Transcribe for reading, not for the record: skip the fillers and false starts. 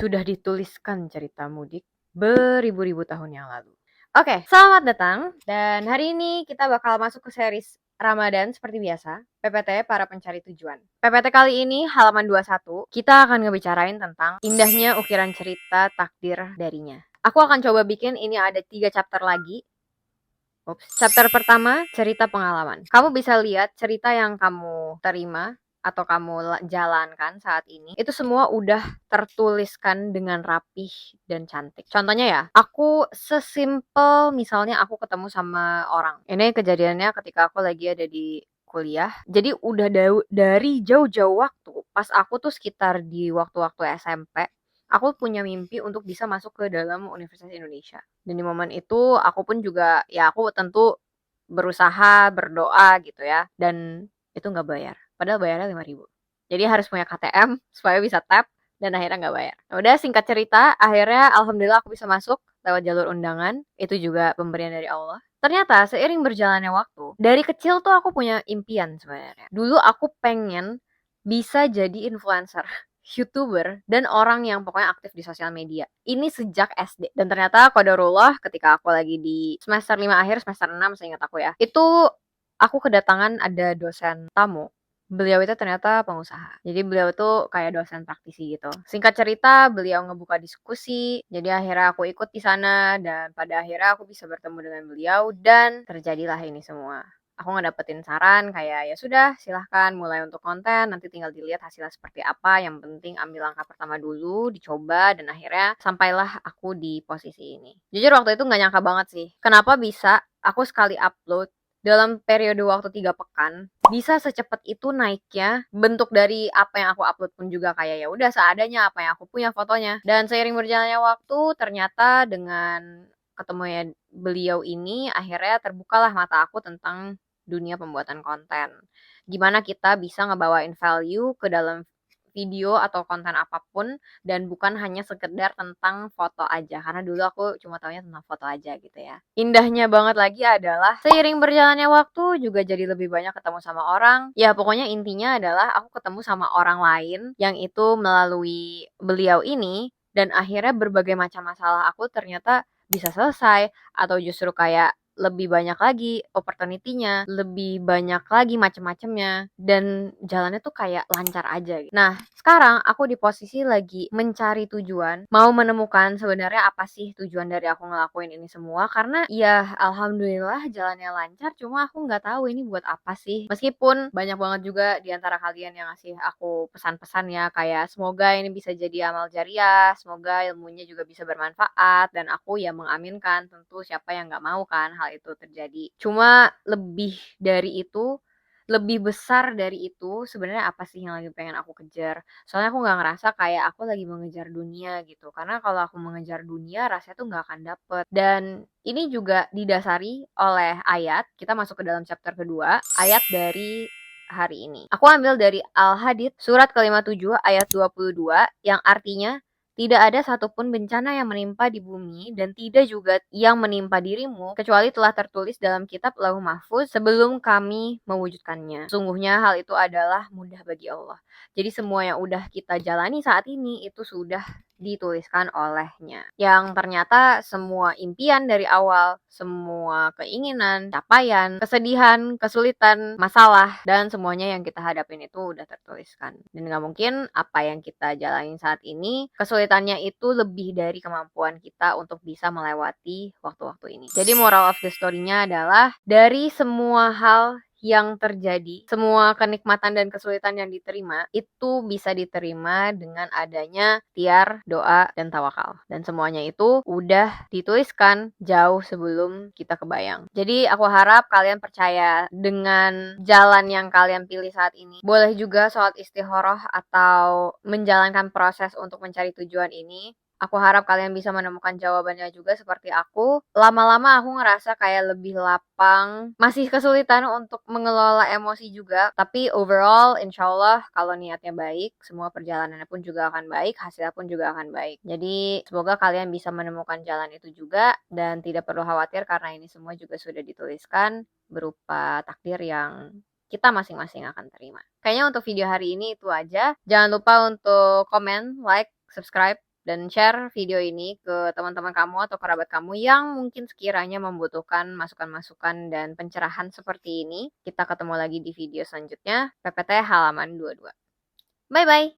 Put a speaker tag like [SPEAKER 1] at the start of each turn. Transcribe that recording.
[SPEAKER 1] sudah dituliskan cerita mudik beribu-ribu tahun yang lalu. Oke, selamat datang. Dan hari ini kita bakal masuk ke series Ramadan seperti biasa, PPT para pencari tujuan. PPT kali ini halaman 21, kita akan ngebicarain tentang indahnya ukiran cerita takdir darinya. Aku akan coba bikin ini ada 3 chapter lagi. Chapter pertama, cerita pengalaman. Kamu bisa lihat cerita yang kamu terima atau kamu jalankan saat ini, itu semua udah tertuliskan dengan rapih dan cantik. Contohnya ya, aku sesimpel misalnya aku ketemu sama orang. Ini kejadiannya ketika aku lagi ada di kuliah. Jadi udah dari jauh-jauh waktu, pas aku tuh sekitar di waktu-waktu SMP, aku punya mimpi untuk bisa masuk ke dalam Universitas Indonesia. Dan di momen itu aku pun juga ya aku tentu berusaha, berdoa gitu ya. Dan itu nggak bayar. Padahal bayarnya 5.000. Jadi harus punya KTM supaya bisa tap dan akhirnya nggak bayar. Nah, udah singkat cerita, akhirnya alhamdulillah aku bisa masuk lewat jalur undangan. Itu juga pemberian dari Allah. Ternyata seiring berjalannya waktu, dari kecil tuh aku punya impian sebenarnya. Dulu aku pengen bisa jadi influencer. YouTuber dan orang yang pokoknya aktif di sosial media. Ini sejak SD. Dan ternyata qadarullah ketika aku lagi di semester 5 akhir, semester 6 seingat aku ya. Itu aku kedatangan ada dosen tamu. Beliau itu ternyata pengusaha. Jadi beliau itu kayak dosen praktisi gitu. Singkat cerita, beliau ngebuka diskusi. Jadi akhirnya aku ikut di sana dan pada akhirnya aku bisa bertemu dengan beliau dan terjadilah ini semua. Aku ngedapetin saran kayak ya sudah silahkan mulai untuk konten, nanti tinggal dilihat hasilnya seperti apa, yang penting ambil langkah pertama dulu, dicoba, dan akhirnya sampailah aku di posisi ini. Jujur waktu itu nggak nyangka banget sih, kenapa bisa aku sekali upload dalam periode waktu 3 pekan bisa secepat itu naiknya. Bentuk dari apa yang aku upload pun juga kayak ya udah seadanya apa yang aku punya fotonya. Dan seiring berjalannya waktu ternyata dengan ketemunya beliau ini akhirnya terbukalah mata aku tentang dunia pembuatan konten. Gimana kita bisa ngebawain value ke dalam video atau konten apapun dan bukan hanya sekedar tentang foto aja. Karena dulu aku cuma taunya tentang foto aja gitu ya. Indahnya banget lagi adalah seiring berjalannya waktu juga jadi lebih banyak ketemu sama orang. Ya pokoknya intinya adalah aku ketemu sama orang lain yang itu melalui beliau ini dan akhirnya berbagai macam masalah aku ternyata bisa selesai atau justru kayak lebih banyak lagi opportunity-nya, lebih banyak lagi macem-macemnya, dan jalannya tuh kayak lancar aja gitu. Nah, sekarang aku di posisi lagi mencari tujuan, mau menemukan sebenarnya apa sih tujuan dari aku ngelakuin ini semua, karena ya alhamdulillah jalannya lancar, cuma aku nggak tahu ini buat apa sih. Meskipun banyak banget juga di antara kalian yang ngasih aku pesan-pesan ya, kayak semoga ini bisa jadi amal jariah, semoga ilmunya juga bisa bermanfaat, dan aku ya mengaminkan, tentu siapa yang nggak mau kan hal itu terjadi. Cuma lebih dari itu, lebih besar dari itu sebenarnya apa sih yang lagi pengen aku kejar. Soalnya aku nggak ngerasa kayak aku lagi mengejar dunia gitu. Karena kalau aku mengejar dunia rasanya tuh nggak akan dapet. Dan ini juga didasari oleh ayat. Kita masuk ke dalam chapter kedua. Ayat dari hari ini. Aku ambil dari Al-Hadid surat ke-57 ayat 22 yang artinya tidak ada satupun bencana yang menimpa di bumi dan tidak juga yang menimpa dirimu kecuali telah tertulis dalam kitab Lauh Mahfuz sebelum kami mewujudkannya. Sungguhnya hal itu adalah mudah bagi Allah. Jadi semua yang udah kita jalani saat ini itu sudah dituliskan olehnya. Yang ternyata semua impian dari awal, semua keinginan, capaian, kesedihan, kesulitan, masalah, dan semuanya yang kita hadapin itu udah tertuliskan. Dan gak mungkin apa yang kita jalanin saat ini, kesulitannya itu lebih dari kemampuan kita untuk bisa melewati waktu-waktu ini. Jadi moral of the story-nya adalah dari semua hal yang terjadi, semua kenikmatan dan kesulitan yang diterima, itu bisa diterima dengan adanya ikhtiar, doa, dan tawakal. Dan semuanya itu udah dituliskan jauh sebelum kita kebayang. Jadi aku harap kalian percaya dengan jalan yang kalian pilih saat ini. Boleh juga sholat istikharah atau menjalankan proses untuk mencari tujuan ini. Aku harap kalian bisa menemukan jawabannya juga seperti aku. Lama-lama aku ngerasa kayak lebih lapang. Masih kesulitan untuk mengelola emosi juga. Tapi overall insya Allah kalau niatnya baik, semua perjalanannya pun juga akan baik, hasilnya pun juga akan baik. Jadi semoga kalian bisa menemukan jalan itu juga. Dan tidak perlu khawatir karena ini semua juga sudah dituliskan berupa takdir yang kita masing-masing akan terima. Kayaknya untuk video hari ini itu aja. Jangan lupa untuk komen, like, subscribe, dan share video ini ke teman-teman kamu atau kerabat kamu yang mungkin sekiranya membutuhkan masukan-masukan dan pencerahan seperti ini. Kita ketemu lagi di video selanjutnya, PPT halaman 22. Bye-bye!